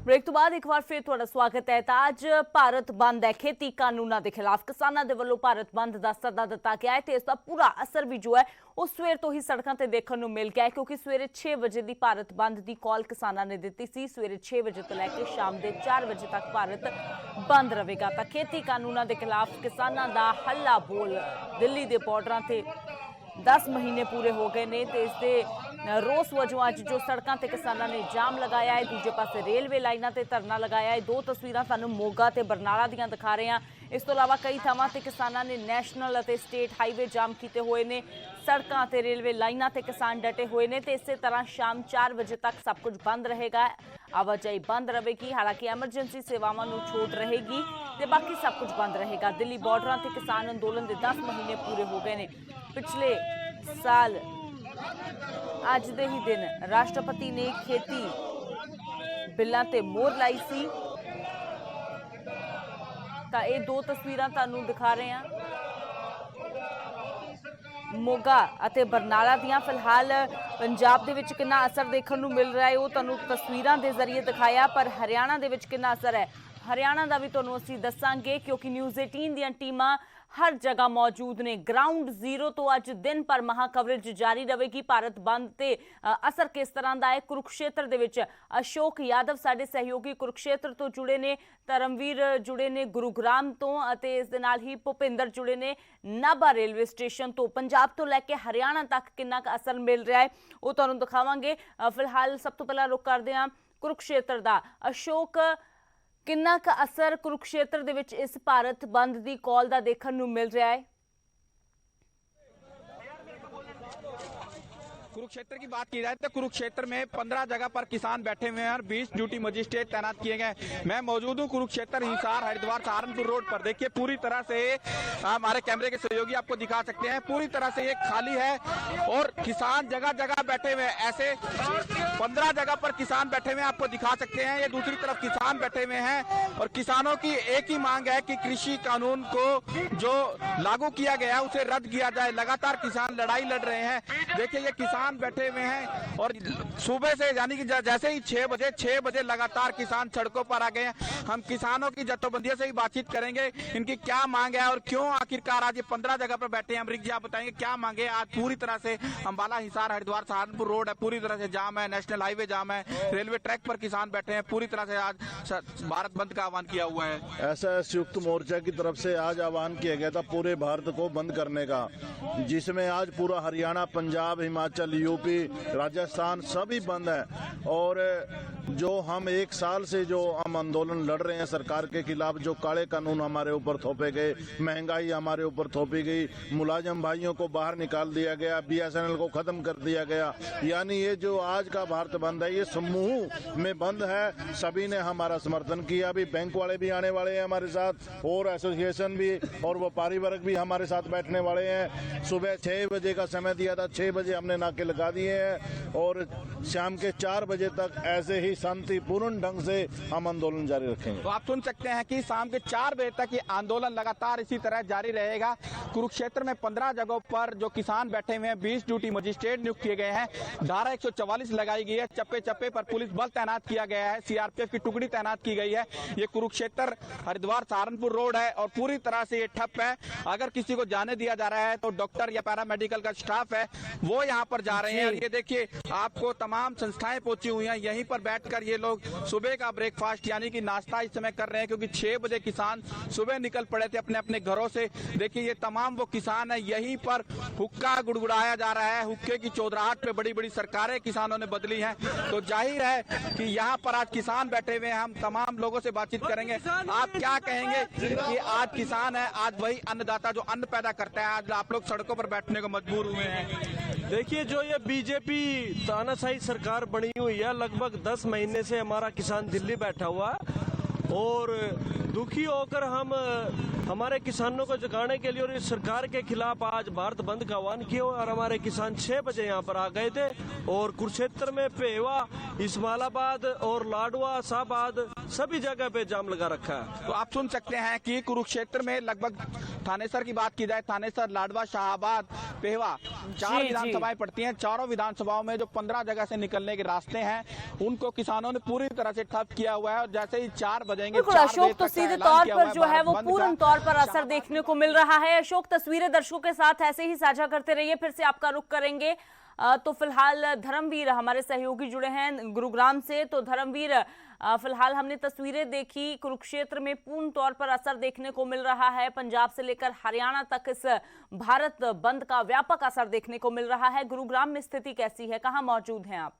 Break तो बाद एक बार फिर तुहाडा स्वागत है। तो अज भारत बंद है खेती कानूनों के खिलाफ किसानों के वलों भारत बंद का सदा दिता गया है तो इसका पूरा असर भी जो है वो सवेर तो ही सड़कों से देखने को मिल गया है क्योंकि सवेरे 6 बजे की भारत बंद की कॉल किसानों ने दी सी। सवेरे 6 बजे तो लैके शाम के 4 बजे तक भारत बंद रहेगा। तो खेती कानूनों के खिलाफ किसानों का हल्ला बोल दिल्ली के बॉर्डर से 10 महीने पूरे हो गए ने तो इसके रोस वजों अज जो सड़कों से किसानों ने जाम लगाया है। दूजे पासे रेलवे लाइनों से धरना लगाया है। दो तस्वीरां सानू मोगा ते बरनाला दियां दिखा रहे हैं। इस तो इलावा कई थावां ते किसानों ने नैशनल और स्टेट हाईवे जाम किए हुए ने। सड़कों ते रेलवे लाइनों से किसान डटे हुए ने तो इस तरह शाम 4 बजे तक सब कुछ बंद रहेगा। आवाजाही बंद रहेगी, हालांकि एमरजेंसी सेवावां नूं छूट रहेगी तो बाकी सब कुछ बंद रहेगा। दिल्ली बॉर्डर से किसान अंदोलन के 10 महीने पूरे हो गए ने। पिछले साल अज दे ही दिन राष्ट्रपति ने खेती बिलों ते मोहर लाई सी। तो ये दो तस्वीरां तुहानूं दिखा रहे हैं मोगा अते बरनाला दियां। फिलहाल पंजाब दे विच कितना असर देखने को मिल रहा है वो तुहानूं तस्वीरां दे जरिए दिखाया, पर हरियाणा दे विच कितना असर है हरियाणा का भी तुहानूं असीं दस्सांगे क्योंकि न्यूज़ 18 दियां टीमां हर जगह मौजूद ने। ग्राउंड जीरो तो अज दिन पर महा कवरेज जारी रहेगी। भारत बंद ते असर किस तरह का है कुरुक्षेत्र दे विच अशोक यादव साडे सहयोगी कुरुक्षेत्र तो जुड़े ने, धर्मवीर जुड़े ने गुरुग्राम तो अते इस दे नाल ही भुपिंदर जुड़े ने नाभा रेलवे स्टेशन तो। पंजाब तो लैके हरियाणा तक कितना असर मिल रहा है वो तुहानूं दिखावांगे। फिलहाल सब तो पहला रुख करदे हां कुरुक्षेत्र दा। अशोक, कितना का असर कुरुक्षेत्र दे विच इस भारत बंद की कॉल का देखने को मिल रहा है? कुरुक्षेत्र की बात की जाए तो कुरुक्षेत्र में 15 जगह पर किसान बैठे हुए हैं और 20 ड्यूटी मजिस्ट्रेट तैनात किए गए। मैं मौजूद हूँ कुरुक्षेत्र हिसार हरिद्वार सहारनपुर रोड पर। देखिए पूरी तरह से हमारे कैमरे के सहयोगी आपको दिखा सकते हैं, पूरी तरह से ये खाली है और किसान जगह जगह बैठे हुए हैं। ऐसे 15 जगह पर किसान बैठे हुए आपको दिखा सकते हैं। ये दूसरी तरफ किसान बैठे हुए हैं और किसानों की एक ही मांग है कि कृषि कानून को जो लागू किया गया है उसे रद्द किया जाए। लगातार किसान लड़ाई लड़ रहे हैं। देखिए ये किसान बैठे हुए हैं और सुबह से यानी कि जैसे ही 6 बजे लगातार किसान सड़कों पर आ गए हैं। हम किसानों की जत्थेबंदियों से ही बातचीत करेंगे, इनकी क्या मांग है और क्यों आखिरकार आज ये 15 जगह पर बैठे हैं। अमरीक जी आप बताएंगे क्या मांगे? आज पूरी तरह से अंबाला हिसार हरिद्वार सहारनपुर रोड है, पूरी तरह से जाम है, नेशनल हाईवे जाम है, रेलवे ट्रैक पर किसान बैठे हैं। पूरी तरह से आज भारत बंद का आह्वान किया हुआ है। ऐसा संयुक्त मोर्चा की तरफ से आज आह्वान किया गया था पूरे भारत को बंद करने का, जिसमें आज पूरा हरियाणा, पंजाब, हिमाचल, यूपी, राजस्थान सभी बंद है। और जो हम 1 साल से जो हम आंदोलन लड़ रहे हैं सरकार के खिलाफ, जो काले कानून हमारे ऊपर थोपे गए, महंगाई हमारे ऊपर थोपी गई, मुलाजिम भाइयों को बाहर निकाल दिया गया, BSNL को खत्म कर दिया गया, यानी ये जो आज का भारत बंद है ये समूह में बंद है। सभी ने हमारा समर्थन किया। अभी बैंक वाले भी आने वाले हैं हमारे साथ और एसोसिएशन भी और व्यापारी वर्ग भी हमारे साथ बैठने वाले हैं। सुबह 6 बजे का समय दिया था, 6 बजे हमने नाके लगा दिए हैं और शाम के 4 बजे तक ऐसे ही शांतिपूर्ण ढंग से हम आंदोलन जारी रखेंगे। तो आप सुन सकते हैं कि शाम के 4 बजे तक ये आंदोलन लगातार इसी तरह जारी रहेगा। कुरुक्षेत्र में 15 जगहों पर जो किसान बैठे हुए हैं, 20 ड्यूटी मजिस्ट्रेट नियुक्त किए गए हैं, धारा 144 लगाई गई है, चप्पे चप्पे पर पुलिस बल तैनात किया गया है, CRPF की टुकड़ी तैनात की गई है। ये कुरुक्षेत्र हरिद्वार सहारनपुर रोड है और पूरी तरह से ये ठप है। अगर किसी को जाने दिया जा रहा है तो डॉक्टर या पैरामेडिकल का स्टाफ है वो यहाँ पर जा रहे हैं। ये देखिए आपको तमाम संस्थाएं पहुंची हुई हैं, यहीं पर बैठकर ये लोग सुबह का ब्रेकफास्ट यानी कि नाश्ता इस समय कर रहे हैं क्योंकि 6 बजे किसान सुबह निकल पड़े थे अपने अपने घरों से। देखिए ये तमाम वो किसान है, यहीं पर हुक्का गुड़गुड़ाया जा रहा है। हुक्के की चौधराहट पे बड़ी बड़ी सरकारें किसानों ने बदली हैं, तो जाहिर है कि यहाँ पर आज किसान बैठे हुए हैं। हम तमाम लोगों से बातचीत करेंगे। आप क्या कहेंगे कि आज किसान है, आज वही अन्नदाता जो अन्न पैदा करता है, आज आप लोग सड़कों पर बैठने को मजबूर हुए हैं? देखिए जो ये बीजेपी तानाशाही सरकार बनी हुई है, लगभग 10 महीने से हमारा किसान दिल्ली बैठा हुआ है और दुखी होकर हम हमारे किसानों को जगाने के लिए और इस सरकार के खिलाफ आज भारत बंद का आह्वान किया और हमारे किसान 6 बजे यहाँ पर आ गए थे और कुरुक्षेत्र में पेवा, इस्माइलाबाद और लाडवा, शाहबाद सभी जगह पे जाम लगा रखा है। तो आप सुन सकते हैं कि कुरुक्षेत्र में लगभग थानेसर की बात की जाए, थानेसर, लाडवा, शाहाबाद, पेहवा, चार जी, विधानसभाएं पड़ती हैं। चारों विधानसभाओं में जो 15 जगह से निकलने के रास्ते हैं उनको किसानों ने पूरी तरह से ठप किया हुआ है। और जैसे ही 4 बजेंगे, बिल्कुल 4 अशोक, बजे तो तक का सीधे ऐलान तौर किया पर हुआ है जो है भारत वो बंद पूर्ण का। तौर पर असर देखने को मिल रहा है। अशोक, तस्वीरें दर्शकों के साथ ऐसे ही साझा करते रहिए, फिर से आपका रुख करेंगे। तो फिलहाल धर्मवीर हमारे सहयोगी जुड़े हैं गुरुग्राम से। तो धर्मवीर, फिलहाल हमने तस्वीरें देखी, कुरुक्षेत्र में पूर्ण तौर पर असर देखने को मिल रहा है। पंजाब से लेकर हरियाणा तक इस भारत बंद का व्यापक असर देखने को मिल रहा है। गुरुग्राम में स्थिति कैसी है, कहां मौजूद हैं आप?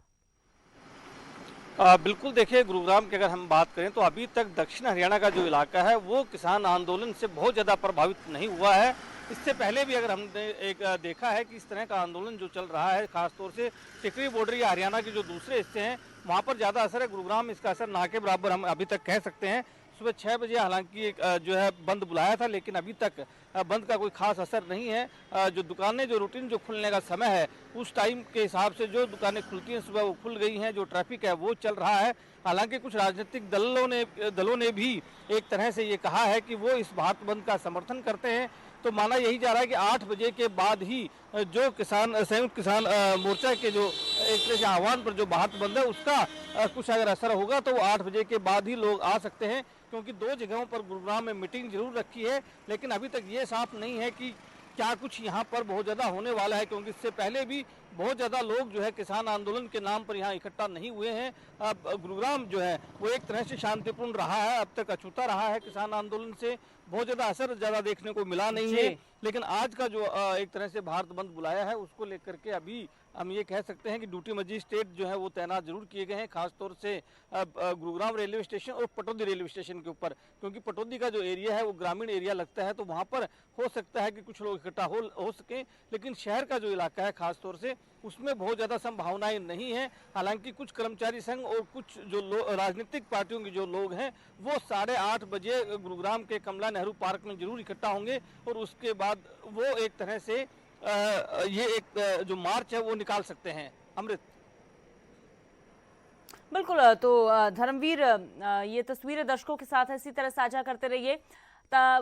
बिल्कुल, देखिए गुरुग्राम की अगर हम बात करें तो अभी तक दक्षिण हरियाणा का जो इलाका है वो किसान आंदोलन से बहुत ज़्यादा प्रभावित नहीं हुआ है। इससे पहले भी अगर हमने एक देखा है कि इस तरह का आंदोलन जो चल रहा है, खासतौर से टिकरी बॉर्डर या हरियाणा के जो दूसरे हिस्से हैं वहाँ पर ज़्यादा असर है। गुरुग्राम इसका असर ना के बराबर हम अभी तक कह सकते हैं। सुबह 6 बजे हालांकि एक जो है बंद बुलाया था, लेकिन अभी तक बंद का कोई खास असर नहीं है। जो दुकानें, जो रूटीन जो खुलने का समय है उस टाइम के हिसाब से जो दुकानें खुलती हैं सुबह वो खुल गई हैं। जो ट्रैफिक है वो चल रहा है। हालांकि कुछ राजनीतिक दलों ने भी एक तरह से ये कहा है कि वो इस भारत बंद का समर्थन करते हैं। तो माना यही जा रहा है कि 8 बजे के बाद ही जो संयुक्त किसान मोर्चा के जो एक तरह से आह्वान पर जो भारत बंद है उसका कुछ अगर असर होगा तो वो 8 बजे के बाद ही लोग आ सकते हैं। क्योंकि 2 जगहों पर गुरुग्राम में मीटिंग जरूर रखी है, लेकिन अभी तक ये साफ नहीं है कि क्या कुछ यहाँ पर बहुत ज़्यादा होने वाला है। क्योंकि इससे पहले भी बहुत ज़्यादा लोग जो है किसान आंदोलन के नाम पर यहाँ इकट्ठा नहीं हुए हैं। अब गुरुग्राम जो है वो एक तरह से शांतिपूर्ण रहा है, अब तक अछूता रहा है। किसान आंदोलन से बहुत ज़्यादा असर ज़्यादा देखने को मिला नहीं है। लेकिन आज का जो एक तरह से भारत बंद बुलाया है उसको लेकर के अभी हम ये कह सकते हैं कि ड्यूटी मजिस्ट्रेट जो है वो तैनात जरूर किए गए हैं, खासतौर से गुरुग्राम रेलवे स्टेशन और पटौदी रेलवे स्टेशन के ऊपर। क्योंकि पटौदी का जो एरिया है वो ग्रामीण एरिया लगता है, तो वहाँ पर हो सकता है कि कुछ लोग इकट्ठा हो सकें। लेकिन शहर का जो इलाका है खासतौर से उसमें बहुत ज़्यादा संभावनाएं नहीं है। हालांकि कुछ कर्मचारी संघ और कुछ जो राजनीतिक पार्टियों के जो लोग हैं वो 8:30 बजे गुरुग्राम के कमला नेहरू पार्क में जरूर इकट्ठा होंगे और उसके बाद वो एक तरह से ये एक जो मार्च है वो निकाल सकते हैं। अमृत। बिल्कुल, तो धर्मवीर, ये तस्वीरें दर्शकों के साथ इसी तरह साझा करते रहिए।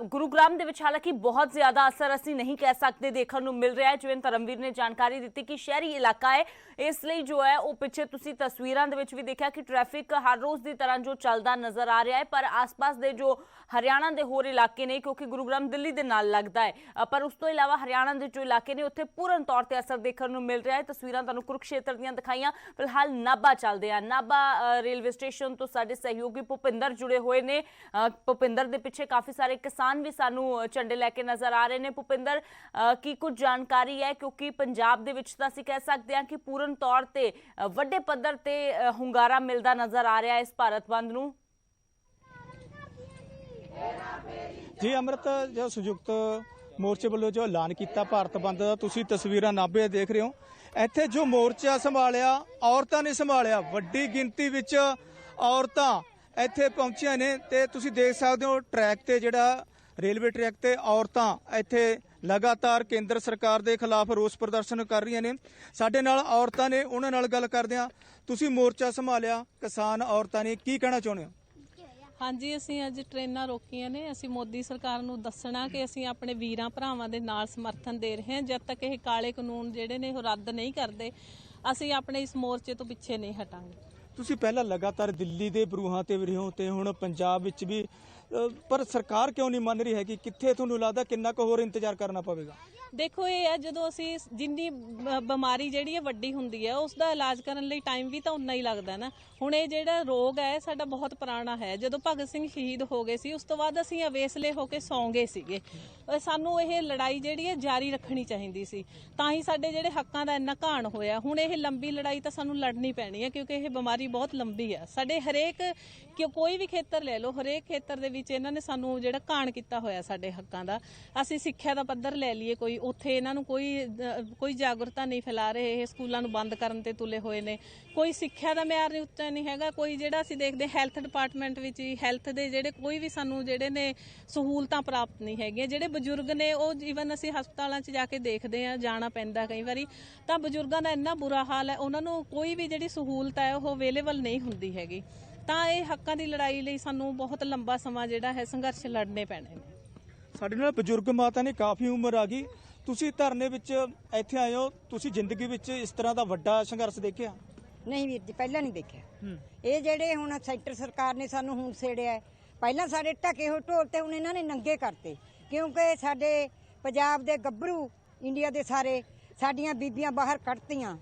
गुरुग्राम ਦੇ ਵਿੱਚ ਹਾਲਾਂਕਿ ਬਹੁਤ ਜ਼ਿਆਦਾ ਅਸਰ ਅਸੀਂ ਨਹੀਂ ਕਹਿ ਸਕਦੇ ਦੇਖਣ ਨੂੰ ਮਿਲ ਰਿਹਾ ਹੈ। ਜਿਵੇਂ ਧਰਮਵੀਰ ਨੇ ਜਾਣਕਾਰੀ ਦਿੱਤੀ ਕਿ ਸ਼ਹਿਰੀ ਇਲਾਕਾ ਹੈ, ਇਸ ਲਈ ਜੋ ਹੈ ਉਹ ਪਿੱਛੇ ਤੁਸੀਂ ਤਸਵੀਰਾਂ ਦੇ ਵਿੱਚ ਵੀ ਦੇਖਿਆ ਕਿ ਟ੍ਰੈਫਿਕ ਹਰ ਰੋਜ਼ ਦੀ ਤਰ੍ਹਾਂ ਜੋ ਚੱਲਦਾ ਨਜ਼ਰ ਆ ਰਿਹਾ ਹੈ। ਪਰ ਆਸ-ਪਾਸ ਦੇ ਜੋ ਹਰਿਆਣਾ ਦੇ ਹੋਰ ਇਲਾਕੇ ਨੇ, ਕਿਉਂਕਿ ਗੁਰੂਗ੍ਰਾਮ ਦਿੱਲੀ ਦੇ ਨਾਲ ਲੱਗਦਾ ਹੈ, ਪਰ ਉਸ ਤੋਂ ਇਲਾਵਾ ਹਰਿਆਣਾ ਦੇ ਜੋ ਇਲਾਕੇ ਨੇ ਉੱਥੇ ਪੂਰਨ ਤੌਰ ਤੇ ਅਸਰ ਦੇਖਣ ਨੂੰ ਮਿਲ ਰਿਹਾ ਹੈ। ਤਸਵੀਰਾਂ ਤੁਹਾਨੂੰ ਕੁਰੂਕਸ਼ੇਤਰ ਦੀਆਂ ਦਿਖਾਈਆਂ। ਫਿਲਹਾਲ ਨਾਭਾ ਚੱਲਦੇ ਆ। ਨਾਭਾ ਰੇਲਵੇ ਸਟੇਸ਼ਨ ਤੋਂ ਸਾਡੇ ਸਹਿਯੋਗੀ ਭੁਪਿੰਦਰ जुड़े हुए ने। भुपिंदर के पिछे काफ़ी सारे किसान भी सानू झंडे लैके नज़र आ रहे हैं। भुपिंदर की कुछ जानकारी है, क्योंकि पंजाब दे विच तां असीं कह सकते हैं कि पूर्ण तौर ते वड्डे पद्धर ते हुंगारा मिलदा नज़र आ रहा है इस भारत बंद नूं। जी अमृत, जो संयुक्त मोर्चे वालों जो ऐलान किया भारत बंद का, तुसीं तस्वीरां नाभे देख रहे हो। इत्थे जो मोर्चा संभालिया औरतां ने संभालिया, वड्डी गिनती विच औरतां ਇੱਥੇ ਪਹੁੰਚੀਆਂ ਨੇ। ਤੇ ਤੁਸੀਂ ਦੇਖ ਸਕਦੇ ਹੋ ਟਰੈਕ ਤੇ ਜਿਹੜਾ ਰੇਲਵੇ ਟਰੈਕ ਤੇ ਔਰਤਾਂ ਇੱਥੇ ਲਗਾਤਾਰ ਕੇਂਦਰ ਸਰਕਾਰ ਦੇ ਖਿਲਾਫ ਰੋਸ ਪ੍ਰਦਰਸ਼ਨ ਕਰ ਰਹੀਆਂ ਨੇ। ਸਾਡੇ ਨਾਲ ਔਰਤਾਂ ਨੇ, ਉਹਨਾਂ ਨਾਲ ਗੱਲ ਕਰਦੇ ਆ। ਤੁਸੀਂ ਮੋਰਚਾ ਸੰਭਾਲਿਆ, ਕਿਸਾਨ ਔਰਤਾਂ ਨੇ, ਕੀ ਕਹਿਣਾ ਚਾਹੁੰਦੇ ਹੋ? ਹਾਂਜੀ, ਅਸੀਂ ਅੱਜ ਟ੍ਰੇਨਾਂ ਰੋਕੀਆਂ ਨੇ। ਅਸੀਂ ਮੋਦੀ ਸਰਕਾਰ ਨੂੰ ਦੱਸਣਾ ਕਿ ਅਸੀਂ ਆਪਣੇ ਵੀਰਾਂ ਭਰਾਵਾਂ ਦੇ ਨਾਲ ਸਮਰਥਨ ਦੇ ਰਹੇ ਹਾਂ। ਜਦ ਤੱਕ ਇਹ ਕਾਲੇ ਕਾਨੂੰਨ ਜਿਹੜੇ ਨੇ ਉਹ ਰੱਦ ਨਹੀਂ ਕਰਦੇ, ਅਸੀਂ ਆਪਣੇ ਇਸ ਮੋਰਚੇ ਤੋਂ ਪਿੱਛੇ ਨਹੀਂ ਹਟਾਂਗੇ। ਤੁਸੀਂ ਪਹਿਲਾਂ ਲਗਾਤਾਰ ਦਿੱਲੀ ਦੇ ਬਰੂਹਾਂ ਤੇ ਵੀ ਰਹੇ ਹੋ ਤੇ ਹੁਣ ਪੰਜਾਬ ਵਿੱਚ ਵੀ, ਪਰ ਸਰਕਾਰ ਕਿਉਂ ਨਹੀਂ ਮੰਨ ਰਹੀ ਹੈ? ਕਿ ਕਿੱਥੇ ਤੁਹਾਨੂੰ ਲੱਗਦਾ ਕਿੰਨਾ ਕੁ ਹੋਰ ਇੰਤਜ਼ਾਰ ਕਰਨਾ ਪਵੇਗਾ? ਦੇਖੋ, ਇਹ ਹੈ ਜਦੋਂ ਅਸੀਂ ਜਿੰਨੀ ਬਿਮਾਰੀ ਜਿਹੜੀ ਹੈ ਵੱਡੀ ਹੁੰਦੀ ਹੈ ਉਸ ਦਾ ਇਲਾਜ ਕਰਨ ਲਈ ਟਾਈਮ ਵੀ ਤਾਂ ਉਨਾ ਹੀ ਲੱਗਦਾ ਨਾ। ਹੁਣ ਇਹ ਜਿਹੜਾ ਰੋਗ ਹੈ ਸਾਡਾ ਬਹੁਤ ਪੁਰਾਣਾ ਹੈ। ਜਦੋਂ ਭਗਤ ਸਿੰਘ ਸ਼ਹੀਦ ਹੋ ਗਏ ਸੀ ਉਸ ਤੋਂ ਬਾਅਦ ਅਸੀਂ ਅਵੇਸਲੇ ਹੋ ਕੇ ਸੌਂ ਗਏ ਸੀਗੇ। ਸਾਨੂੰ ਇਹ ਲੜਾਈ ਜਿਹੜੀ ਹੈ ਜਾਰੀ ਰੱਖਣੀ ਚਾਹੀਦੀ ਸੀ, ਤਾਂ ਹੀ ਸਾਡੇ ਜਿਹੜੇ ਹੱਕਾਂ ਦਾ ਇੰਨਾ ਘਾਣ ਹੋਇਆ। ਹੁਣ ਇਹ ਲੰਬੀ ਲੜਾਈ ਤਾਂ ਸਾਨੂੰ ਲੜਨੀ ਪੈਣੀ ਹੈ, ਕਿਉਂਕਿ ਇਹ ਬਿਮਾਰੀ ਬਹੁਤ ਲੰਬੀ ਹੈ। ਸਾਡੇ ਹਰੇਕ ਕੋਈ ਵੀ ਖੇਤਰ ਲੈ ਲਓ, ਹਰੇਕ ਖੇਤਰ ਦੇ ਵਿੱਚ ਇਹਨਾਂ ਨੇ ਸਾਨੂੰ ਜਿਹੜਾ ਘਾਣ ਕੀਤਾ ਹੋਇਆ ਸਾਡੇ ਹੱਕਾਂ ਦਾ। ਅਸੀਂ ਸਿੱਖਿਆ ਦਾ ਪੱਧਰ ਲੈ ਲਈਏ, ਕੋਈ ਉੱਥੇ ਇਹਨਾਂ ਨੂੰ ਕੋਈ ਜਾਗਰੂਕਤਾ ਨਹੀਂ ਫੈਲਾ ਰਹੇ। ਇਹ ਸਕੂਲਾਂ ਨੂੰ ਬੰਦ ਕਰਨ ਤੇ ਤੁਲੇ ਹੋਏ ਨੇ। ਕੋਈ ਸਿੱਖਿਆ ਦਾ ਮਿਆਰ ਨਹੀਂ ਉੱਚਾ ਨਹੀਂ ਹੈਗਾ। ਕੋਈ ਜਿਹੜਾ ਅਸੀਂ ਦੇਖਦੇ ਹੈਲਥ ਡਿਪਾਰਟਮੈਂਟ ਵਿੱਚ ਵੀ ਹੈਲਥ ਦੇ ਜਿਹੜੇ ਕੋਈ ਵੀ ਸਾਨੂੰ ਜਿਹੜੇ ਨੇ ਸਹੂਲਤਾਂ ਪ੍ਰਾਪਤ ਨਹੀਂ ਹੈਗੀਆਂ। ਜਿਹੜੇ ਬਜ਼ੁਰਗ ਨੇ ਉਹ ਈਵਨ ਅਸੀਂ ਹਸਪਤਾਲਾਂ 'ਚ ਜਾ ਕੇ ਦੇਖਦੇ ਹਾਂ, ਜਾਣਾ ਪੈਂਦਾ ਕਈ ਵਾਰੀ, ਤਾਂ ਬਜ਼ੁਰਗਾਂ ਦਾ ਇੰਨਾ ਬੁਰਾ ਹਾਲ ਹੈ, ਉਹਨਾਂ ਨੂੰ ਕੋਈ ਵੀ ਜਿਹੜੀ ਸਹੂਲਤ ਹੈ ਉਹ ਅਵੇਲੇਬਲ ਨਹੀਂ ਹੁੰਦੀ ਹੈਗੀ। ਤਾਂ ਇਹ ਹੱਕਾਂ ਦੀ ਲੜਾਈ ਲਈ ਸਾਨੂੰ ਬਹੁਤ ਲੰਬਾ ਸਮਾਂ ਜਿਹੜਾ ਹੈ ਸੰਘਰਸ਼ ਲੜਨੇ ਪੈਣੇ ਨੇ। ਸਾਡੇ ਨਾਲ ਬਜ਼ੁਰਗ ਮਾਤਾ ਨੇ ਕਾਫੀ ਉਮਰ ਆ ਗਈ। ਤੁਸੀਂ ਧਰਨੇ ਵਿੱਚ ਇੱਥੇ ਆਏ ਹੋ, ਤੁਸੀਂ ਜ਼ਿੰਦਗੀ ਵਿੱਚ ਇਸ ਤਰ੍ਹਾਂ ਦਾ ਵੱਡਾ ਸੰਘਰਸ਼ ਦੇਖਿਆ? ਨਹੀਂ ਵੀਰ ਜੀ, ਪਹਿਲਾਂ ਨਹੀਂ ਦੇਖਿਆ। ਇਹ ਜਿਹੜੇ ਹੁਣ ਸੈਂਟਰ ਸਰਕਾਰ ਨੇ ਸਾਨੂੰ ਹੁਣ ਛੇੜਿਆ ਹੈ, ਪਹਿਲਾਂ ਸਾਡੇ ਢਕੇ ਹੋ ਢੋਲ ਤੇ ਹੁਣ ਇਹਨਾਂ ਨੇ ਨੰਗੇ ਕਰਤੇ, ਕਿਉਂਕਿ ਸਾਡੇ ਪੰਜਾਬ ਦੇ ਗੱਭਰੂ ਇੰਡੀਆ ਦੇ ਸਾਰੇ ਸਾਡੀਆਂ ਬੀਬੀਆਂ ਬਾਹਰ ਕੱਢਤੀਆਂ।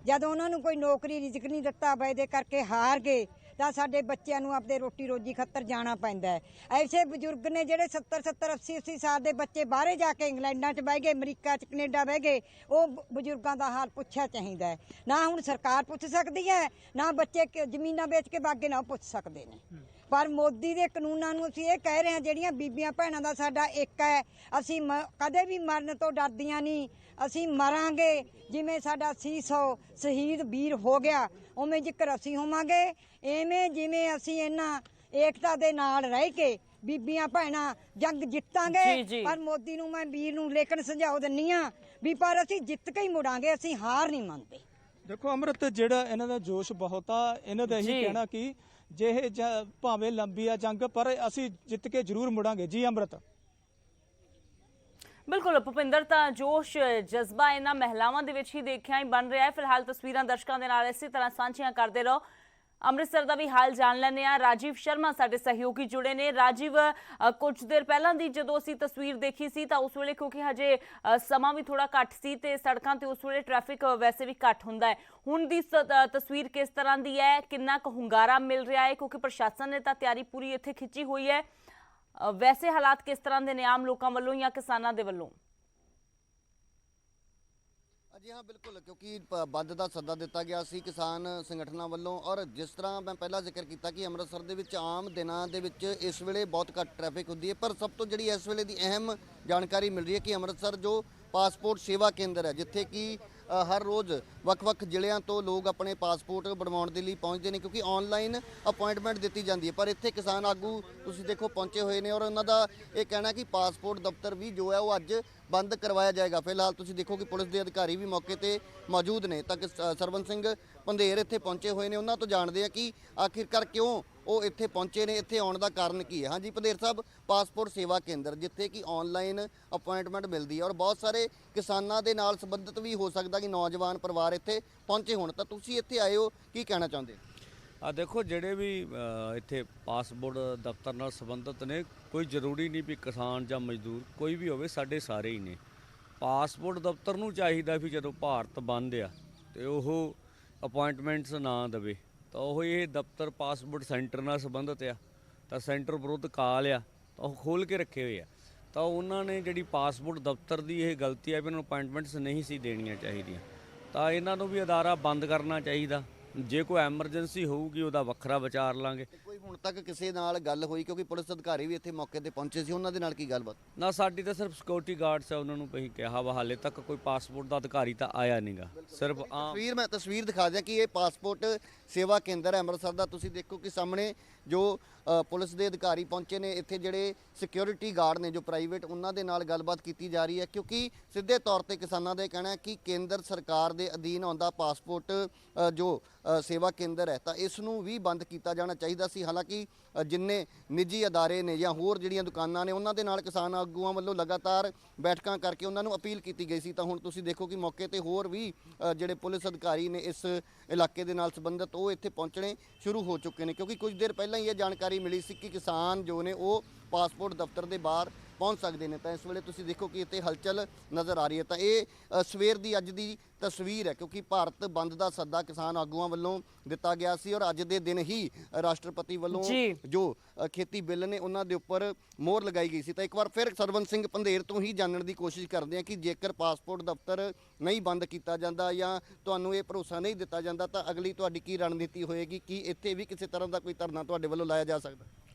ਜਦੋਂ ਉਹਨਾਂ ਨੂੰ ਕੋਈ ਨੌਕਰੀ ਰਿਜ਼ਕ ਨਹੀਂ ਦਿੱਤਾ, ਵਾਅਦੇ ਕਰਕੇ ਹਾਰ ਗਏ, ਤਾਂ ਸਾਡੇ ਬੱਚਿਆਂ ਨੂੰ ਆਪਦੇ ਰੋਟੀ ਰੋਜੀ ਖਾਤਰ ਜਾਣਾ ਪੈਂਦਾ ਹੈ। ਐਸੇ ਬਜ਼ੁਰਗ ਨੇ ਜਿਹੜੇ 70 80 ਸਾਲ ਦੇ ਬੱਚੇ ਬਾਹਰੇ ਜਾ ਕੇ ਇੰਗਲੈਂਡਾਂ 'ਚ ਬਹਿ ਗਏ, ਅਮਰੀਕਾ 'ਚ ਕੈਨੇਡਾ ਬਹਿ ਗਏ, ਉਹ ਬਜ਼ੁਰਗਾਂ ਦਾ ਹਾਲ ਪੁੱਛਿਆ ਚਾਹੀਦਾ ਹੈ। ਨਾ ਹੁਣ ਸਰਕਾਰ ਪੁੱਛ ਸਕਦੀ ਹੈ, ਨਾ ਬੱਚੇ ਜ਼ਮੀਨਾਂ ਵੇਚ ਕੇ ਬਾਗੇ ਨਾ ਪੁੱਛ ਸਕਦੇ ਨੇ। ਪਰ ਮੋਦੀ ਦੇ ਕਾਨੂੰਨਾਂ ਨੂੰ ਅਸੀਂ ਇਹ ਕਹਿ ਰਹੇ ਹਾਂ, ਜਿਹੜੀਆਂ ਬੀਬੀਆਂ ਭੈਣਾਂ ਦਾ ਸਾਡਾ ਇੱਕ ਹੈ, ਅਸੀਂ ਕਦੇ ਵੀ ਮਰਨ ਤੋਂ ਡਰਦੀਆਂ ਨਹੀਂ। ਅਸੀਂ ਮਰਾਂਗੇ ਜਿਵੇਂ ਸਾਡਾ 600 ਸ਼ਹੀਦ ਵੀਰ ਹੋ ਗਿਆ, ਉਵੇਂ ਜ਼ਿਕਰ ਅਸੀਂ ਹੋਵਾਂਗੇ। ਐਵੇਂ ਜਿਵੇਂ ਅਸੀਂ ਇਹਨਾਂ ਏਕਤਾ ਦੇ ਨਾਲ ਰਹਿ ਕੇ ਬੀਬੀਆਂ ਭੈਣਾਂ ਜੰਗ ਜਿੱਤਾਂਗੇ। ਪਰ ਮੋਦੀ ਨੂੰ ਮੈਂ ਵੀਰ ਨੂੰ ਲੇਕਿਨ ਸੁਝਾਅ ਦਿੰਨੀ ਆ ਵੀ ਪਰ ਅਸੀਂ ਜਿੱਤ ਕੇ ਹੀ ਮੁੜਾਂਗੇ, ਅਸੀਂ ਹਾਰ ਨਹੀਂ ਮੰਨਦੇ। ਦੇਖੋ ਅੰਮ੍ਰਿਤ, ਜਿਹੜਾ ਇਹਨਾਂ ਦਾ ਜੋਸ਼ ਬਹੁਤ ਆ, ਇਹਨਾਂ ਦਾ ਇਹੀ ਕਹਿਣਾ ਕਿ ਜੇ ਇਹ ਭਾਵੇਂ ਲੰਬੀ ਆ ਜੰਗ, ਪਰ ਅਸੀਂ ਜਿੱਤ ਕੇ ਜ਼ਰੂਰ ਮੁੜਾਂਗੇ। ਜੀ ਅੰਮ੍ਰਿਤ। ਬਿਲਕੁਲ ਭੁਪਿੰਦਰ, ਤਾਂ ਜੋਸ਼ ਜਜ਼ਬਾ ਇਹਨਾਂ ਮਹਿਲਾਵਾਂ ਦੇ ਵਿੱਚ ਹੀ ਦੇਖਿਆ ਹੀ ਬਣ ਰਿਹਾ ਹੈ। ਫਿਲਹਾਲ ਤਸਵੀਰਾਂ ਦਰਸ਼ਕਾਂ ਦੇ ਨਾਲ ਇਸੇ ਤਰ੍ਹਾਂ ਸਾਂਝੀਆਂ ਕਰਦੇ ਰਹੋ। ਅੰਮ੍ਰਿਤਸਰ ਦਾ ਵੀ ਹਾਲ ਜਾਣ ਲੈਂਦੇ ਆ। ਰਾਜੀਵ ਸ਼ਰਮਾ ਸਾਡੇ ਸਹਿਯੋਗੀ ਜੁੜੇ ਨੇ। ਰਾਜੀਵ, ਕੁਝ ਦੇਰ ਪਹਿਲਾਂ ਦੀ ਜਦੋਂ ਅਸੀਂ ਤਸਵੀਰ ਦੇਖੀ ਸੀ ਤਾਂ ਉਸ ਵੇਲੇ ਕਿਉਂਕਿ ਹਜੇ ਸਮਾਂ ਵੀ ਥੋੜਾ ਘੱਟ ਸੀ ਤੇ ਸੜਕਾਂ ਤੇ ਉਸ ਵੇਲੇ ਟ੍ਰੈਫਿਕ ਵੈਸੇ ਵੀ ਘੱਟ ਹੁੰਦਾ ਹੈ। ਹੁਣ ਦੀ ਤਸਵੀਰ ਕਿਸ ਤਰ੍ਹਾਂ ਦੀ ਹੈ? ਕਿੰਨਾ ਕੁ ਹੁੰਗਾਰਾ ਮਿਲ ਰਿਹਾ ਹੈ? ਕਿਉਂਕਿ ਪ੍ਰਸ਼ਾਸਨ ਨੇ ਤਾਂ ਤਿਆਰੀ ਪੂਰੀ ਇੱਥੇ ਖਿੱਚੀ ਹੋਈ ਹੈ। ਵੈਸੇ ਹਾਲਾਤ ਕਿਸ ਤਰ੍ਹਾਂ ਦੇ ਨੇ ਆਮ ਲੋਕਾਂ ਵੱਲੋਂ ਜਾਂ ਕਿਸਾਨਾਂ ਦੇ ਵੱਲੋਂ? जी हाँ बिल्कुल, क्योंकि बंद का सद्दा दिता गया सी किसान संगठनों वालों। और जिस तरह मैं पहला जिक्र किया कि अमृतसर दे विच आम दिनों दे विच इस वेले बहुत घट ट्रैफिक होती है, पर सब तो जी इस वेले की अहम जानकारी मिल रही है कि अमृतसर जो पासपोर्ट सेवा केंद्र है, जिथे कि हर रोज़ ਵੱਖ-ਵੱਖ ਜ਼ਿਲ੍ਹਿਆਂ ਤੋਂ ਲੋਕ ਆਪਣੇ ਪਾਸਪੋਰਟ ਬਣਵਾਉਣ ਦੇ ਲਈ ਪਹੁੰਚਦੇ ਨੇ, ਕਿਉਂਕਿ ਆਨਲਾਈਨ ਅਪਾਇੰਟਮੈਂਟ ਦਿੱਤੀ ਜਾਂਦੀ ਹੈ। ਪਰ ਇੱਥੇ ਕਿਸਾਨ ਆਗੂ ਤੁਸੀਂ ਦੇਖੋ ਪਹੁੰਚੇ ਹੋਏ ਨੇ ਔਰ ਉਹਨਾਂ ਦਾ ਇਹ ਕਹਿਣਾ ਕਿ ਪਾਸਪੋਰਟ ਦਫ਼ਤਰ ਵੀ ਜੋ ਹੈ ਉਹ ਅੱਜ ਬੰਦ ਕਰਵਾਇਆ ਜਾਏਗਾ। ਫਿਲਹਾਲ ਤੁਸੀਂ ਦੇਖੋ ਕਿ ਪੁਲਿਸ ਦੇ ਅਧਿਕਾਰੀ ਵੀ ਮੌਕੇ ਤੇ ਮੌਜੂਦ ਨੇ। ਤਾਂ ਸਰਵਨ ਸਿੰਘ ਪੰਧੇਰ ਇੱਥੇ ਪਹੁੰਚੇ ਹੋਏ ਨੇ, ਉਹਨਾਂ ਤੋਂ ਜਾਣਦੇ ਆ ਕਿ ਆਖਿਰਕਾਰ ਕਿਉਂ ਉਹ ਇੱਥੇ ਪਹੁੰਚੇ ਨੇ, ਇੱਥੇ ਆਉਣ ਦਾ ਕਾਰਨ ਕੀ ਹੈ। ਹਾਂਜੀ ਪੰਧੇਰ ਸਾਹਿਬ, ਪਾਸਪੋਰਟ ਸੇਵਾ ਕੇਂਦਰ ਜਿੱਥੇ ਕਿ ਆਨਲਾਈਨ ਅਪਾਇੰਟਮੈਂਟ ਮਿਲਦੀ ਹੈ ਔਰ ਬਹੁਤ ਸਾਰੇ ਕਿਸਾਨਾਂ ਦੇ ਨਾਲ ਸੰਬੰਧਿਤ ਵੀ ਹੋ ਸਕਦਾ ਕਿ ਨੌਜਵਾਨ ਪਰਿਵਾਰ ਇੱਥੇ ਪਹੁੰਚੇ ਹੋਣ, ਤਾਂ ਤੁਸੀਂ ਇੱਥੇ ਆਏ ਹੋ, ਕੀ ਕਹਿਣਾ ਚਾਹੁੰਦੇ? ਆ ਦੇਖੋ, ਜਿਹੜੇ ਵੀ ਇੱਥੇ ਪਾਸਪੋਰਟ ਦਫ਼ਤਰ ਨਾਲ ਸੰਬੰਧਿਤ ਨੇ, ਕੋਈ ਜ਼ਰੂਰੀ ਨਹੀਂ ਵੀ ਕਿਸਾਨ ਜਾਂ ਮਜ਼ਦੂਰ ਕੋਈ ਵੀ ਹੋਵੇ, ਸਾਡੇ ਸਾਰੇ ਹੀ ਨੇ। ਪਾਸਪੋਰਟ ਦਫ਼ਤਰ ਨੂੰ ਚਾਹੀਦਾ ਵੀ ਜਦੋਂ ਭਾਰਤ ਬੰਦ ਆ ਤੇ ਉਹ ਅਪਾਇੰਟਮੈਂਟਸ ਨਾ ਦੇਵੇ, ਤਾਂ ਉਹ ਇਹ ਦਫ਼ਤਰ ਪਾਸਪੋਰਟ ਸੈਂਟਰ ਨਾਲ ਸੰਬੰਧਿਤ ਆ, ਤਾਂ ਸੈਂਟਰ ਵਿਰੁੱਧ ਕਾਲ ਆ ਤਾਂ ਉਹ ਖੋਲ੍ਹ ਕੇ ਰੱਖੇ ਹੋਏ ਆ। ਤਾਂ ਉਹਨਾਂ ਨੇ ਜਿਹੜੀ ਪਾਸਪੋਰਟ ਦਫ਼ਤਰ ਦੀ ਇਹ ਗਲਤੀ ਹੈ ਵੀ ਉਹਨਾਂ ਨੂੰ ਅਪਾਇੰਟਮੈਂਟਸ ਨਹੀਂ ਸੀ ਦੇਣੀਆਂ ਚਾਹੀਦੀਆਂ, ਤਾਂ ਇਹਨਾਂ ਨੂੰ ਵੀ ਅਦਾਰਾ ਬੰਦ ਕਰਨਾ ਚਾਹੀਦਾ। ਜੇ ਕੋਈ ਐਮਰਜੈਂਸੀ ਹੋਊਗੀ ਉਹਦਾ ਵੱਖਰਾ ਵਿਚਾਰ ਲਾਂਗੇ। ਕੋਈ ਹੁਣ ਤੱਕ ਕਿਸੇ ਨਾਲ ਗੱਲ ਹੋਈ? ਕਿਉਂਕਿ ਪੁਲਿਸ ਅਧਿਕਾਰੀ ਵੀ ਇੱਥੇ ਮੌਕੇ ਤੇ ਪਹੁੰਚੇ ਸੀ, ਉਹਨਾਂ ਦੇ ਨਾਲ ਕੀ ਗੱਲਬਾਤ? ਨਾ, ਸਾਡੀ ਤਾਂ ਸਿਰਫ ਸਿਕਿਉਰਿਟੀ ਗਾਰਡਸ ਆ, ਉਹਨਾਂ ਨੂੰ ਅਸੀਂ ਕਿਹਾ ਵਾ, ਹਾਲੇ ਤੱਕ ਕੋਈ ਪਾਸਪੋਰਟ ਦਾ ਅਧਿਕਾਰੀ ਤਾਂ ਆਇਆ ਨਹੀਂਗਾ। ਸਿਰਫ ਮੈਂ ਤਸਵੀਰ ਦਿਖਾ ਦਿਆਂ ਕਿ ਇਹ ਪਾਸਪੋਰਟ ਸੇਵਾ ਕੇਂਦਰ ਹੈ ਅੰਮ੍ਰਿਤਸਰ ਦਾ। ਤੁਸੀਂ ਦੇਖੋ ਕਿ ਸਾਹਮਣੇ ਜੋ ਪੁਲਿਸ ਦੇ ਅਧਿਕਾਰੀ ਪਹੁੰਚੇ ਨੇ, ਇੱਥੇ ਜਿਹੜੇ ਸਿਕਿਉਰਿਟੀ ਗਾਰਡ ਨੇ ਜੋ ਪ੍ਰਾਈਵੇਟ, ਉਹਨਾਂ ਦੇ ਨਾਲ ਗੱਲਬਾਤ ਕੀਤੀ ਜਾ ਰਹੀ ਹੈ। ਕਿਉਂਕਿ ਸਿੱਧੇ ਤੌਰ ਤੇ ਕਿਸਾਨਾਂ ਦਾ ਇਹ ਕਹਿਣਾ ਹੈ ਕਿ ਕੇਂਦਰ ਸਰਕਾਰ ਦੇ ਅਧੀਨ ਆਉਂਦਾ ਪਾਸਪੋਰਟ ਜੋ ਸੇਵਾ ਕੇਂਦਰ ਹੈ, ਤਾਂ ਇਸ ਨੂੰ ਵੀ ਬੰਦ ਕੀਤਾ ਜਾਣਾ ਚਾਹੀਦਾ ਸੀ। ਹਾਲਾਂਕਿ ਜਿੰਨੇ ਨਿੱਜੀ ਅਦਾਰੇ ਨੇ ਜਾਂ ਹੋਰ ਜਿਹੜੀਆਂ ਦੁਕਾਨਾਂ ਨੇ, ਉਹਨਾਂ ਦੇ ਨਾਲ ਕਿਸਾਨ ਆਗੂਆਂ ਵੱਲੋਂ ਲਗਾਤਾਰ ਬੈਠਕਾਂ ਕਰਕੇ ਉਹਨਾਂ ਨੂੰ ਅਪੀਲ ਕੀਤੀ ਗਈ ਸੀ। ਤਾਂ ਹੁਣ ਤੁਸੀਂ ਦੇਖੋ ਕਿ ਮੌਕੇ ਤੇ ਹੋਰ ਵੀ ਜਿਹੜੇ ਪੁਲਿਸ ਅਧਿਕਾਰੀ ਨੇ ਇਸ ਇਲਾਕੇ ਦੇ ਨਾਲ ਸੰਬੰਧਿਤ, ਉਹ ਇੱਥੇ ਪਹੁੰਚਣੇ ਸ਼ੁਰੂ ਹੋ ਚੁੱਕੇ ਨੇ। ਕਿਉਂਕਿ ਕੁਝ ਦੇਰ ਪਹਿਲਾਂ ਹੀ ਇਹ ਜਾਣਕਾਰੀ ਮਿਲੀ ਸੀ ਕਿ ਕਿਸਾਨ ਜੋ ਨੇ ਉਹ ਪਾਸਪੋਰਟ ਦਫ਼ਤਰ ਦੇ ਬਾਹਰ ਪਹੁੰਚ ਸਕਦੇ ਨੇ। ਤਾਂ ਇਸ ਵੇਲੇ ਤੁਸੀਂ ਦੇਖੋ ਕਿ ਇੱਥੇ ਹਲਚਲ ਨਜ਼ਰ ਆ ਰਹੀ ਹੈ। ਤਾਂ ਇਹ ਸਵੇਰ ਦੀ ਅੱਜ ਦੀ ਤਸਵੀਰ ਹੈ, ਕਿਉਂਕਿ ਭਾਰਤ ਬੰਦ ਦਾ ਸੱਦਾ ਕਿਸਾਨ ਆਗੂਆਂ ਵੱਲੋਂ ਦਿੱਤਾ ਗਿਆ ਸੀ ਔਰ ਅੱਜ ਦੇ ਦਿਨ ਹੀ ਰਾਸ਼ਟਰਪਤੀ ਵੱਲੋਂ ਜੋ ਖੇਤੀ ਬਿੱਲ ਨੇ ਉਹਨਾਂ ਦੇ ਉੱਪਰ ਮੋਹਰ ਲਗਾਈ ਗਈ ਸੀ। ਤਾਂ ਇੱਕ ਵਾਰ ਫਿਰ ਸਰਵਨ ਸਿੰਘ ਪੰਧੇਰ ਤੋਂ ਹੀ ਜਾਣਨ ਦੀ ਕੋਸ਼ਿਸ਼ ਕਰਦੇ ਹਾਂ ਕਿ ਜੇਕਰ ਪਾਸਪੋਰਟ ਦਫ਼ਤਰ ਨਹੀਂ ਬੰਦ ਕੀਤਾ ਜਾਂਦਾ ਜਾਂ ਤੁਹਾਨੂੰ ਇਹ ਭਰੋਸਾ ਨਹੀਂ ਦਿੱਤਾ ਜਾਂਦਾ, ਤਾਂ ਅਗਲੀ ਤੁਹਾਡੀ ਕੀ ਰਣਨੀਤੀ ਹੋਏਗੀ? ਕੀ ਇੱਥੇ ਵੀ ਕਿਸੇ ਤਰ੍ਹਾਂ ਦਾ ਕੋਈ ਧਰਨਾ ਤੁਹਾਡੇ ਵੱਲੋਂ ਲਾਇਆ ਜਾ ਸਕਦਾ?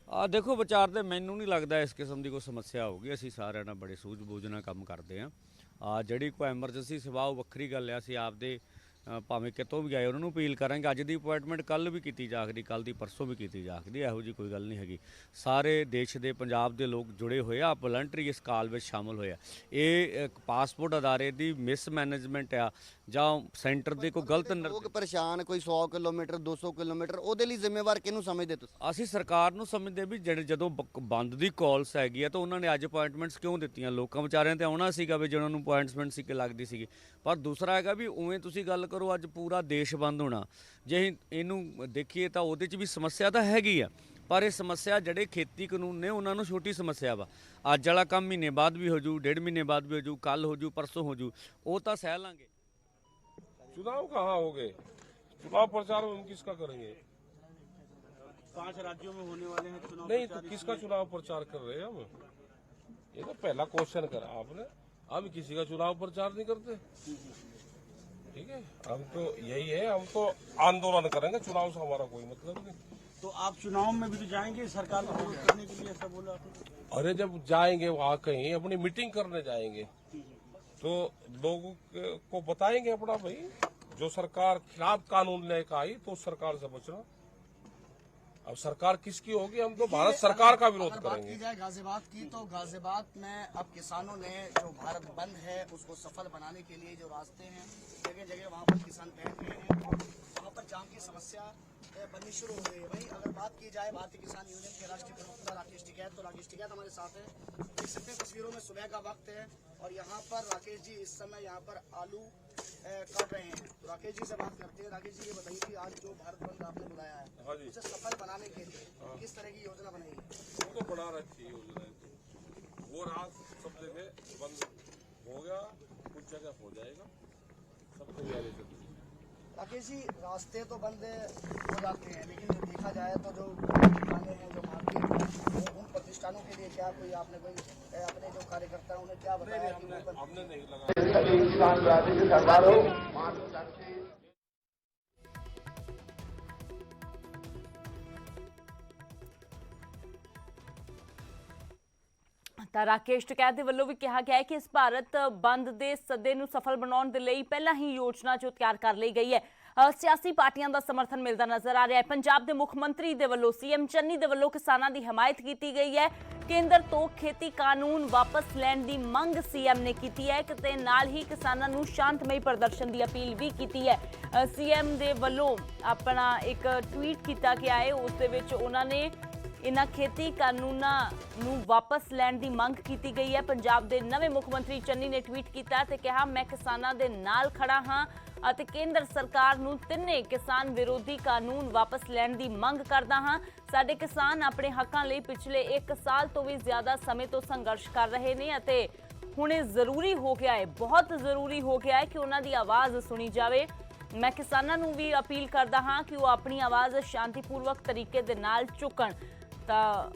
ਦੇਖੋ, ਵਿਚਾਰ ਤੇ ਮੈਨੂੰ ਨਹੀਂ ਲੱਗਦਾ ਇਸ ਕਿਸਮ ਦੀ ਕੋਈ ਸਮੱਸਿਆ ਹੋਊਗੀ। ਅਸੀਂ ਸਾਰਿਆਂ ਨਾਲ ਬੜੇ ਸੂਝ-ਬੂਝ ਨਾਲ ਕੰਮ ਕਰਦੇ ਹਾਂ। ਜਿਹੜੀ ਕੋਈ ਐਮਰਜੈਂਸੀ ਸੇਵਾ ਉਹ ਵੱਖਰੀ ਗੱਲ ਆ, ਅਸੀਂ ਆਪਦੇ ਭਾਵੇਂ ਕਿਤੋਂ ਵੀ ਆਏ ਉਹਨਾਂ ਨੂੰ ਅਪੀਲ ਕਰਾਂਗੇ। ਅੱਜ ਦੀ ਅਪਾਇੰਟਮੈਂਟ ਕੱਲ੍ਹ ਵੀ ਕੀਤੀ ਜਾ ਸਕਦੀ, ਕੱਲ੍ਹ ਦੀ ਪਰਸੋਂ ਵੀ ਕੀਤੀ ਜਾ ਸਕਦੀ, ਇਹੋ ਜਿਹੀ ਕੋਈ ਗੱਲ ਨਹੀਂ ਹੈਗੀ। ਸਾਰੇ ਦੇਸ਼ ਦੇ, ਪੰਜਾਬ ਦੇ ਲੋਕ ਜੁੜੇ ਹੋਏ ਆ, ਵਲੰਟਰੀ ਇਸ ਕਾਲ ਵਿੱਚ ਸ਼ਾਮਲ ਹੋਏ ਆ। ਇਹ ਪਾਸਪੋਰਟ ਅਦਾਰੇ ਦੀ ਮਿਸਮੈਨੇਜਮੈਂਟ ਆ ਜਾਂ ਸੈਂਟਰ ਦੇ ਕੋਈ ਗਲਤ ਲੋਕ ਪਰੇਸ਼ਾਨ, ਕੋਈ 100 ਕਿਲੋਮੀਟਰ 200 ਕਿਲੋਮੀਟਰ, ਉਹਦੇ ਲਈ ਜ਼ਿੰਮੇਵਾਰ ਕਿਹਨੂੰ ਸਮਝਦੇ ਤੁਸੀਂ? ਅਸੀਂ ਸਰਕਾਰ ਨੂੰ ਸਮਝਦੇ ਵੀ ਜਦੋਂ ਬੰਦ ਦੀ ਕਾਲਸ ਹੈਗੀ ਆ ਤਾਂ ਉਹਨਾਂ ਨੇ ਅੱਜ ਅਪਾਇੰਟਮੈਂਟਸ ਕਿਉਂ ਦਿੱਤੀਆਂ? ਲੋਕਾਂ ਵਿਚਾਰਿਆਂ ਤੇ ਆਉਣਾ ਸੀਗਾ ਵੀ ਜਿਹਨਾਂ ਨੂੰ ਅਪਾਇੰਟਮੈਂਟ ਸੀ ਕਿ ਲੱਗਦੀ ਸੀਗੀ। ਪਰ ਦੂਸਰਾ ਹੈਗਾ ਵੀ ਉਵੇਂ ਤੁਸੀਂ ਗੱਲ ਕਰੋ, ਅੱਜ ਪੂਰਾ ਦੇਸ਼ ਬੰਦ ਹੋਣਾ, ਜੇ ਇਹਨੂੰ ਦੇਖੀਏ ਤਾਂ ਉਹਦੇ 'ਚ ਵੀ ਸਮੱਸਿਆ ਤਾਂ ਹੈਗੀ ਆ, ਪਰ ਇਹ ਸਮੱਸਿਆ ਜਿਹੜੇ ਖੇਤੀ ਕਾਨੂੰਨ ਨੇ ਉਹਨਾਂ ਨੂੰ ਛੋਟੀ ਸਮੱਸਿਆ ਵਾ। ਅੱਜ ਵਾਲਾ ਕੰਮ ਮਹੀਨੇ ਬਾਅਦ ਵੀ ਹੋ ਜੂ, 1.5 ਮਹੀਨੇ ਬਾਅਦ ਵੀ ਹੋ ਜੂ, ਕੱਲ ਹੋ ਜੂ, परसों हो जू, वो तो सह लांगे। चुनाव कहाँ हो गए? चुनाव प्रचार हम किसका करेंगे? 5 राज्यों में होने वाले हैं चुनाव। नहीं तो किसका चुनाव प्रचार कर रहे हैं हम? ये तो पहला क्वेश्चन करा आपने। हम किसी का चुनाव प्रचार नहीं करते, ठीक है? हम तो यही है, हम तो आंदोलन करेंगे, चुनाव से हमारा कोई मतलब नहीं। तो आप चुनाव में भी तो जाएंगे सरकार को विरोध करने के लिए, ऐसा बोला आपने? अरे जब जाएंगे वहाँ कहीं अपनी मीटिंग करने जाएंगे तो लोगों को बताएंगे अपना, भाई जो सरकार खिलाफ कानून लेकर आई तो उस सरकार से बचना। अब सरकार किसकी होगी? हम तो भारत सरकार का विरोध करेंगे। बात की जाए गाजियाबाद की, तो गाजियाबाद में अब किसानों ने जो भारत बंद है उसको सफल बनाने के लिए जो रास्ते हैं, जगह जगह वहाँ पर किसान बैठ गए हैं और वहाँ पर जाम की समस्या बननी शुरू हो गई है। वही अगर बात की जाए भारतीय किसान यूनियन के राष्ट्रीय प्रवक्ता राकेश टिकैत, तो राकेश टिकैत हमारे साथ है। देख सकते हैं तस्वीरों में सुबह का वक्त है और यहाँ पर राकेश जी इस समय यहाँ पर आलू काट रहे हैं। तो राकेश जी से बात करते हैं। राकेश जी ये बताइए कि आज जो भारत बंद आपने बुलाया है उसे सफल बनाने के लिए किस तरह की योजना बनाई है? वो तो बना रखी योजना है, वो रात सब जगह बंद हो गया, कुछ जगह हो जाएगा, सब तैयारी कर। राकेश जी रास्ते तो बंद हो जाते हैं, लेकिन देखा जाए तो जो दुकानें हैं, जो मार्केट, उन प्रतिष्ठानों के लिए क्या कोई आपने कोई अपने जो कार्यकर्ता उन्हें क्या बताया? हमने नहीं लगा। ਤਾਂ ਰਾਕੇਸ਼ ਟਿਕੈਤ ਦੇ ਵੱਲੋਂ ਵੀ ਕਿਹਾ ਗਿਆ ਹੈ ਕਿ ਇਸ ਭਾਰਤ ਬੰਦ ਦੇ ਸੱਦੇ ਨੂੰ ਸਫਲ ਬਣਾਉਣ ਦੇ ਲਈ ਪਹਿਲਾਂ ਹੀ ਯੋਜਨਾ ਜੋ ਤਿਆਰ ਕਰ ਲਈ ਗਈ ਹੈ। ਸਿਆਸੀ ਪਾਰਟੀਆਂ ਦਾ ਸਮਰਥਨ ਮਿਲਦਾ ਨਜ਼ਰ ਆ ਰਿਹਾ ਹੈ। ਪੰਜਾਬ ਦੇ ਮੁੱਖ ਮੰਤਰੀ ਦੇ ਵੱਲੋਂ ਸੀਐਮ ਚੰਨੀ ਦੇ ਵੱਲੋਂ ਕਿਸਾਨਾਂ ਦੀ ਹਮਾਇਤ ਕੀਤੀ ਗਈ ਹੈ। ਕੇਂਦਰ ਤੋਂ ਖੇਤੀ ਕਾਨੂੰਨ ਵਾਪਸ ਲੈਣ ਦੀ ਮੰਗ ਸੀਐਮ ਨੇ ਕੀਤੀ ਹੈ ਤੇ ਨਾਲ ਹੀ ਕਿਸਾਨਾਂ ਨੂੰ ਸ਼ਾਂਤਮਈ ਪ੍ਰਦਰਸ਼ਨ ਦੀ ਅਪੀਲ ਵੀ ਕੀਤੀ ਹੈ। ਸੀਐਮ ਦੇ ਵੱਲੋਂ ਆਪਣਾ ਇੱਕ ਟਵੀਟ ਕੀਤਾ ਗਿਆ ਹੈ, ਉਸ ਦੇ ਵਿੱਚ ਉਹਨਾਂ ਨੇ ਇਨ੍ਹਾਂ ਖੇਤੀ ਕਾਨੂੰਨਾਂ ਨੂੰ ਵਾਪਸ ਲੈਣ ਦੀ ਮੰਗ ਕੀਤੀ ਗਈ ਹੈ। ਪੰਜਾਬ ਦੇ ਨਵੇਂ ਮੁੱਖ ਮੰਤਰੀ ਚੰਨੀ ਨੇ ਟਵੀਟ ਕੀਤਾ ਤੇ ਕਿਹਾ, ਮੈਂ ਕਿਸਾਨਾਂ ਦੇ ਨਾਲ ਖੜਾ ਹਾਂ ਅਤੇ ਕੇਂਦਰ ਸਰਕਾਰ ਨੂੰ ਤਿੰਨੇ ਕਿਸਾਨ ਵਿਰੋਧੀ ਕਾਨੂੰਨ ਵਾਪਸ ਲੈਣ ਦੀ ਮੰਗ ਕਰਦਾ ਹਾਂ। ਸਾਡੇ ਕਿਸਾਨ ਆਪਣੇ ਹੱਕਾਂ ਲਈ ਪਿਛਲੇ 1 ਸਾਲ ਤੋਂ ਵੀ ਜ਼ਿਆਦਾ ਸਮੇਂ ਤੋਂ ਸੰਘਰਸ਼ ਕਰ ਰਹੇ ਨੇ ਅਤੇ ਹੁਣ ਇਹ ਜ਼ਰੂਰੀ ਹੋ ਗਿਆ ਹੈ, ਬਹੁਤ ਜ਼ਰੂਰੀ ਹੋ ਗਿਆ ਹੈ ਕਿ ਉਹਨਾਂ ਦੀ ਆਵਾਜ਼ ਸੁਣੀ ਜਾਵੇ। ਮੈਂ ਕਿਸਾਨਾਂ ਨੂੰ ਵੀ ਅਪੀਲ ਕਰਦਾ ਹਾਂ ਕਿ ਉਹ ਆਪਣੀ ਆਵਾਜ਼ ਸ਼ਾਂਤੀਪੂਰਵਕ ਤਰੀਕੇ ਦੇ ਨਾਲ ਚੁੱਕਣ। ਤਾਂ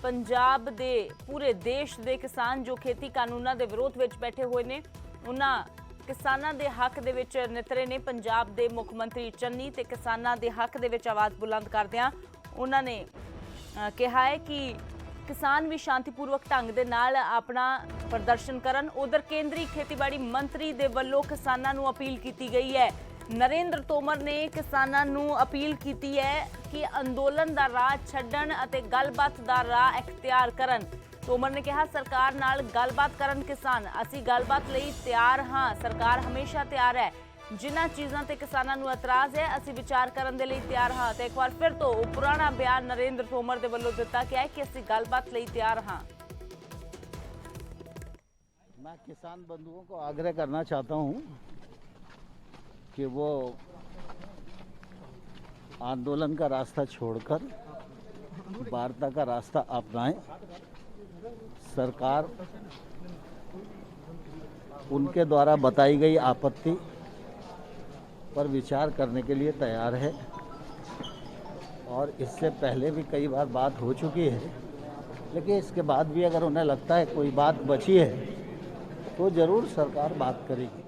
ਪੰਜਾਬ ਦੇ ਪੂਰੇ ਦੇਸ਼ ਦੇ ਕਿਸਾਨ ਜੋ ਖੇਤੀ ਕਾਨੂੰਨਾਂ ਦੇ ਵਿਰੋਧ ਵਿੱਚ ਬੈਠੇ ਹੋਏ ਨੇ, ਉਹਨਾਂ ਕਿਸਾਨਾਂ ਦੇ ਹੱਕ ਦੇ ਵਿੱਚ ਨਿਤਰੇ ਨੇ। ਪੰਜਾਬ ਦੇ ਮੁੱਖ ਮੰਤਰੀ ਚੰਨੀ ਤੇ ਕਿਸਾਨਾਂ ਦੇ ਹੱਕ ਦੇ ਵਿੱਚ ਆਵਾਜ਼ ਬੁਲੰਦ ਕਰਦਿਆਂ ਉਹਨਾਂ ਨੇ ਕਿਹਾ ਹੈ ਕਿ ਕਿਸਾਨ ਵੀ ਸ਼ਾਂਤੀਪੂਰਵਕ ਢੰਗ ਦੇ ਨਾਲ ਆਪਣਾ ਪ੍ਰਦਰਸ਼ਨ ਕਰਨ। ਉਧਰ ਕੇਂਦਰੀ ਖੇਤੀਬਾੜੀ ਮੰਤਰੀ ਦੇ ਵੱਲੋਂ ਕਿਸਾਨਾਂ ਨੂੰ ਅਪੀਲ ਕੀਤੀ ਗਈ ਹੈ। ਨਰਿੰਦਰ ਤੋਮਰ ਨੇ ਕਿਸਾਨਾਂ ਨੂੰ ਅਪੀਲ ਕੀਤੀ ਹੈ ਕਿ ਅੰਦੋਲਨ ਦਾ ਰਾਹ ਛੱਡਣ ਅਤੇ ਗੱਲਬਾਤ ਦਾ ਰਾਹ ਇਖਤਿਆਰ ਕਰਨ। ਤੋਮਰ ਨੇ ਕਿਹਾ, ਸਰਕਾਰ ਨਾਲ ਗੱਲਬਾਤ ਕਰਨ ਕਿਸਾਨ, ਅਸੀਂ ਗੱਲਬਾਤ ਲਈ ਤਿਆਰ ਹਾਂ, ਸਰਕਾਰ ਹਮੇਸ਼ਾ ਤਿਆਰ ਹੈ। ਜਿਨ੍ਹਾਂ ਚੀਜ਼ਾਂ ਤੇ ਕਿਸਾਨਾਂ ਨੂੰ ਇਤਰਾਜ਼ ਹੈ ਅਸੀਂ ਵਿਚਾਰ ਕਰਨ ਦੇ ਲਈ ਤਿਆਰ ਹਾਂ। ਤੇ ਇੱਕ ਵਾਰ ਫਿਰ ਤੋਂ ਪੁਰਾਣਾ ਬਿਆਨ ਨਰਿੰਦਰ ਤੋਮਰ ਦੇ ਵੱਲੋਂ ਦਿੱਤਾ ਗਿਆ ਹੈ ਕਿ ਅਸੀਂ ਗੱਲਬਾਤ ਲਈ ਤਿਆਰ ਹਾਂ। मैं किसान बंधुओं को आग्रह करना चाहता हूं कि वो आंदोलन का रास्ता छोड़कर वार्ता का रास्ता अपनाएं। सरकार उनके द्वारा बताई गई आपत्ति पर विचार करने के लिए तैयार है और इससे पहले भी कई बार बात हो चुकी है, लेकिन इसके बाद भी अगर उन्हें लगता है कोई बात बची है तो ज़रूर सरकार बात करेगी।